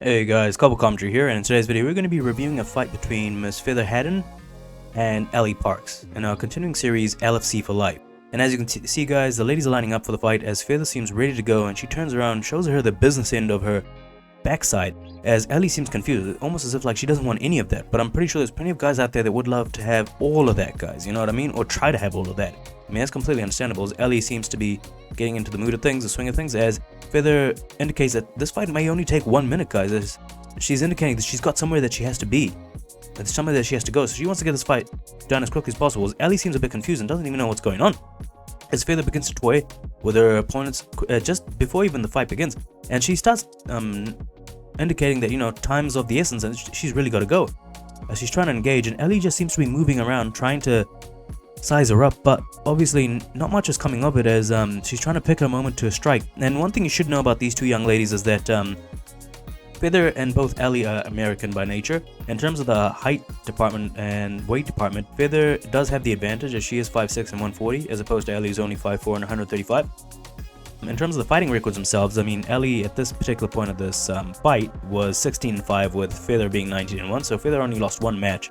Hey guys, Couple Commentary here, and in today's video we're going to be reviewing a fight between Miss Feather Hadden and Allie Parks in our continuing series LFC for Life. And as you can see guys, the ladies are lining up for the fight as Feather seems ready to go, and she turns around, shows her the business end of her backside as Allie seems confused, almost as if like she doesn't want any of that. But I'm pretty sure there's plenty of guys out there that would love to have all of that, guys, you know what I mean, or try to have all of that. I mean, that's completely understandable as Allie seems to be getting into the mood of things, the swing of things, as Feather indicates that this fight may only take 1 minute, guys, as she's indicating that she's got somewhere that she has to be, that somewhere that she has to go, so she wants to get this fight done as quickly as possible. As Allie seems a bit confused and doesn't even know what's going on as Feather begins to toy with her opponents just before even the fight begins, and she starts indicating that, you know, time's of the essence and she's really got to go as she's trying to engage, and Allie just seems to be moving around trying to size her up, but obviously not much is coming of it as she's trying to pick her moment to strike. And one thing you should know about these two young ladies is that Feather and both Allie are American by nature. In terms of the height department and weight department, Feather does have the advantage as she is 5'6" and 140 as opposed to Allie who's only 5'4" and 135. In terms of the fighting records themselves, I mean, Allie at this particular point of this fight was 16-5 with Feather being 19-1, so Feather only lost one match.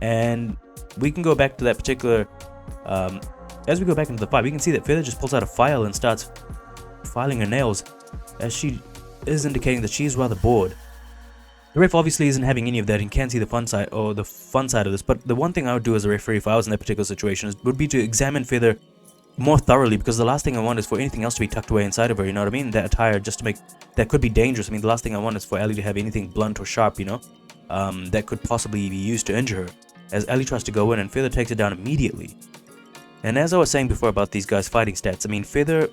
And we can go back to that particular, as we go back into the fight, we can see that Feather just pulls out a file and starts filing her nails as she is indicating that she's rather bored. The ref obviously isn't having any of that and can't see the fun side of this, but the one thing I would do as a referee if I was in that particular situation would be to examine Feather more thoroughly, because the last thing I want is for anything else to be tucked away inside of her, you know what I mean? That attire just to make, that could be dangerous. I mean, the last thing I want is for Allie to have anything blunt or sharp, you know, that could possibly be used to injure her. As Allie tries to go in and Feather takes it down immediately. And as I was saying before about these guys' fighting stats, I mean, Feather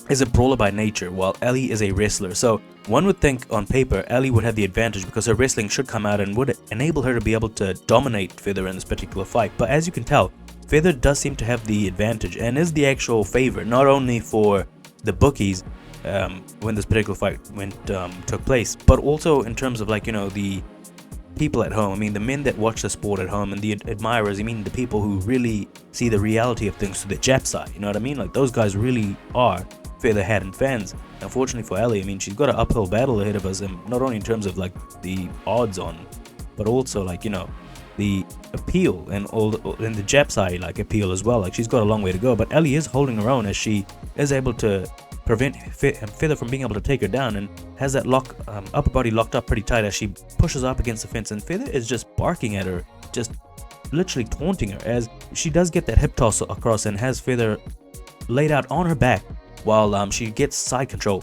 is a brawler by nature while Allie is a wrestler. So one would think on paper Allie would have the advantage because her wrestling should come out and would enable her to be able to dominate Feather in this particular fight. But as you can tell, Feather does seem to have the advantage and is the actual favorite, not only for the bookies when this particular fight took place, but also in terms of, like, you know, the people at home. I mean, the men that watch the sport at home and the admirers, I mean, the people who really see the reality of things to the Jap side, you know what I mean? Like, those guys really are Feather Hadden fans. Unfortunately for Allie, I mean, she's got an uphill battle ahead of us, and not only in terms of, like, the odds on, but also, like, you know, the appeal and the Jap side, like, appeal as well. Like, she's got a long way to go, but Allie is holding her own as she is able to prevent Feather from being able to take her down, and has that upper body locked up pretty tight as she pushes up against the fence, and Feather is just barking at her, just literally taunting her as she does get that hip toss across and has Feather laid out on her back while she gets side control.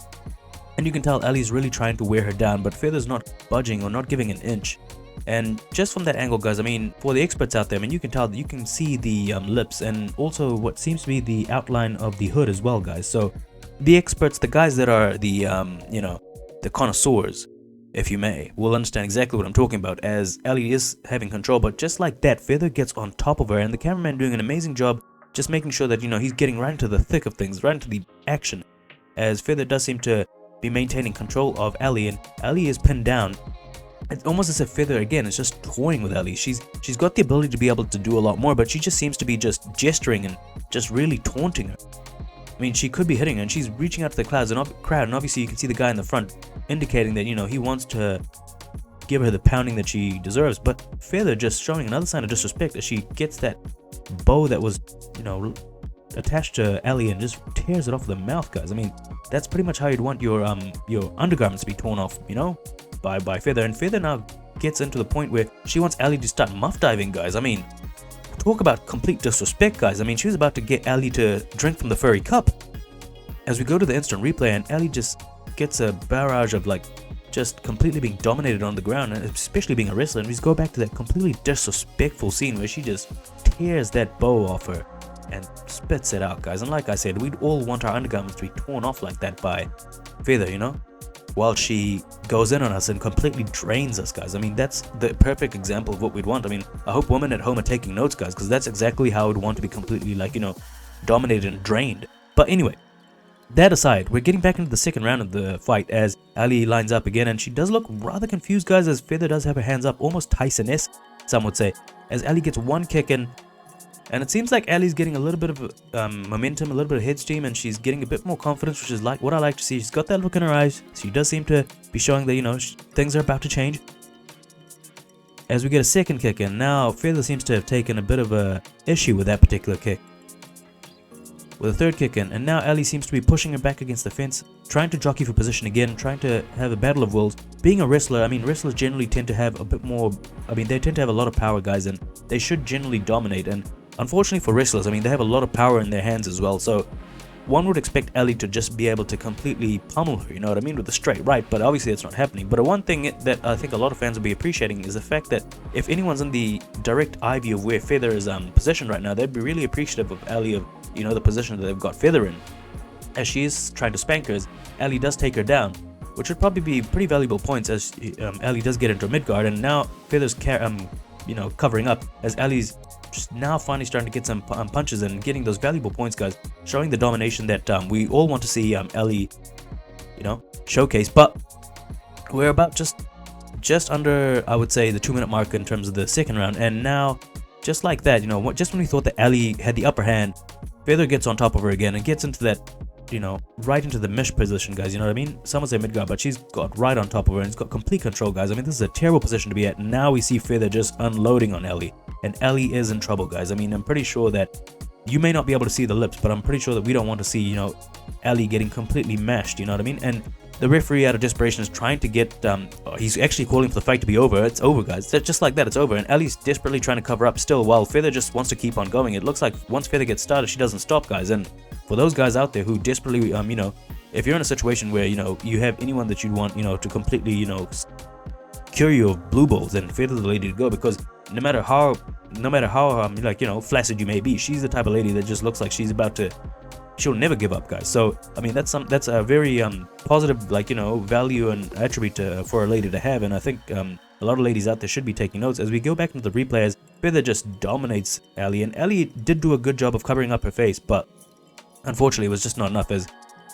And you can tell Allie's really trying to wear her down, but Feather's not budging or not giving an inch. And just from that angle, guys, I mean, for the experts out there, I mean, you can tell that you can see the lips and also what seems to be the outline of the hood as well, guys. So the experts, the guys that are the you know, the connoisseurs, if you may, will understand exactly what I'm talking about, as Allie is having control. But just like that, Feather gets on top of her, and the cameraman doing an amazing job just making sure that, you know, he's getting right into the thick of things, right into the action, as Feather does seem to be maintaining control of Allie, and Allie is pinned down. It's almost as if Feather, again, is just toying with Allie. She's got the ability to be able to do a lot more, but she just seems to be just gesturing and just really taunting her. I mean, she could be hitting her, and she's reaching out to the crowd, and obviously you can see the guy in the front indicating that, you know, he wants to give her the pounding that she deserves. But Feather just showing another sign of disrespect as she gets that bow that was, you know, attached to Allie and just tears it off with the mouth, guys. I mean, that's pretty much how you'd want your undergarments to be torn off, you know, by Feather. And Feather now gets into the point where she wants Allie to start muff diving, guys. I mean, talk about complete disrespect, guys. I mean, she was about to get Allie to drink from the furry cup. As we go to the instant replay, and Allie just gets a barrage of, like, just completely being dominated on the ground, and especially being a wrestler. And we just go back to that completely disrespectful scene where she just tears that bow off her and spits it out, guys. And like I said, we'd all want our undergarments to be torn off like that by Feather, you know, while she goes in on us and completely drains us, guys. I mean, that's the perfect example of what we'd want. I mean, I hope women at home are taking notes, guys, because that's exactly how I would want to be completely, like, you know, dominated and drained. But anyway, that aside, we're getting back into the second round of the fight as Allie lines up again, and she does look rather confused, guys, as Feather does have her hands up, almost Tyson-esque, some would say, as Allie gets one kick in, And it seems like Allie's getting a little bit of momentum, a little bit of head steam, and she's getting a bit more confidence, which is like what I like to see. She's got that look in her eyes. She does seem to be showing that, you know, things are about to change. As we get a second kick in, now Feather seems to have taken a bit of a issue with that particular kick. With a third kick in, and now Allie seems to be pushing her back against the fence, trying to jockey for position again, trying to have a battle of wills. Being a wrestler, I mean, wrestlers generally tend to have a bit more, I mean, they tend to have a lot of power, guys, and they should generally dominate. And unfortunately for wrestlers, I mean, they have a lot of power in their hands as well, so one would expect Allie to just be able to completely pummel her, you know what I mean, with a straight right, but obviously it's not happening. But one thing that I think a lot of fans will be appreciating is the fact that if anyone's in the direct eye view of where Feather is positioned right now, they'd be really appreciative of Allie, of, you know, the position that they've got Feather in. As she is trying to spank her, Allie does take her down, which would probably be pretty valuable points as Allie does get into a mid guard, and now Feather's you know, covering up as Allie's just now finally starting to get some punches and getting those valuable points, guys, showing the domination that we all want to see Allie, you know, showcase. But we're about just under, I would say, the 2-minute mark in terms of the second round, and now just like that, you know, just when we thought that Allie had the upper hand, Feather gets on top of her again and gets into that, you know, right into the mesh position, guys, you know what I mean? Some would say mid guard, but she's got right on top of her and it's got complete control, guys. I mean, this is a terrible position to be at. Now we see Feather just unloading on Allie, and Allie is in trouble, guys. I mean, I'm pretty sure that you may not be able to see the lips, but I'm pretty sure that we don't want to see, you know, Allie getting completely mashed, you know what I mean? And the referee, out of desperation, is trying to get, he's actually calling for the fight to be over. It's over, guys. Just like that, it's over. And Allie's desperately trying to cover up still, while Feather just wants to keep on going. It looks like once Feather gets started, she doesn't stop, guys. And for those guys out there who desperately, you know, if you're in a situation where, you know, you have anyone that you want, you know, to completely, you know, cure you of blue balls, then Feather's the lady to go, because no matter how, like, you know, flaccid you may be, she's the type of lady that just looks like she's about to, she'll never give up, guys. So I mean, that's a very positive, like, you know, value and attribute for a lady to have, and I think a lot of ladies out there should be taking notes. As we go back into the replay, as Feather just dominates Allie, and Allie did do a good job of covering up her face, but unfortunately it was just not enough, as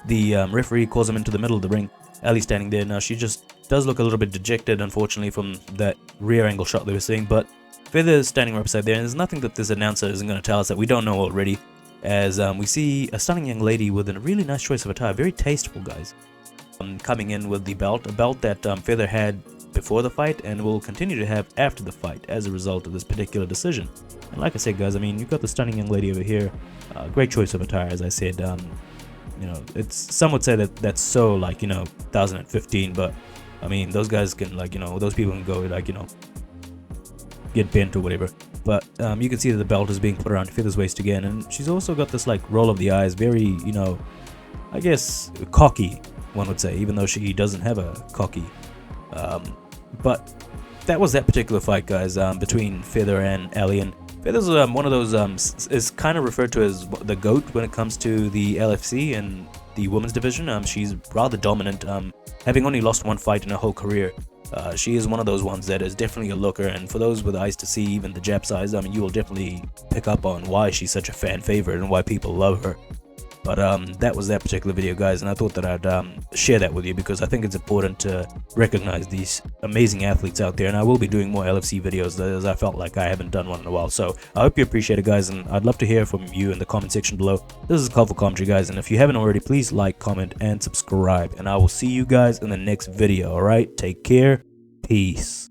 the referee calls him into the middle of the ring. Allie standing there now, she just does look a little bit dejected, unfortunately, from that rear angle shot they were seeing, but Feather is standing right beside there, and there's nothing that this announcer isn't going to tell us that we don't know already. As we see a stunning young lady with a really nice choice of attire, very tasteful, guys, coming in with the belt, a belt that Feather had before the fight and will continue to have after the fight as a result of this particular decision. And like I said, guys, I mean, you've got the stunning young lady over here, great choice of attire, as I said. You know, it's, some would say that that's so, like, you know, 2015, but I mean, those guys can, like, you know, those people can go, like, you know, get bent or whatever. But you can see that the belt is being put around Feather's waist again, and she's also got this, like, roll of the eyes, very, you know, I guess cocky, one would say, even though she doesn't have a cocky. But that was that particular fight, guys, between Feather and Allie. And Feather's one of those, is kind of referred to as the GOAT when it comes to the LFC and the women's division. She's rather dominant, having only lost one fight in her whole career. She is one of those ones that is definitely a looker, and for those with eyes to see, even the Jap eyes, I mean, you will definitely pick up on why she's such a fan favorite and why people love her. But that was that particular video, guys, and I thought that I'd share that with you because I think it's important to recognize these amazing athletes out there, and I will be doing more LFC videos as I felt like I haven't done one in a while. So I hope you appreciate it, guys, and I'd love to hear from you in the comment section below. This is Colorful Commentary, guys, and if you haven't already, please like, comment, and subscribe, and I will see you guys in the next video. Alright, take care, peace.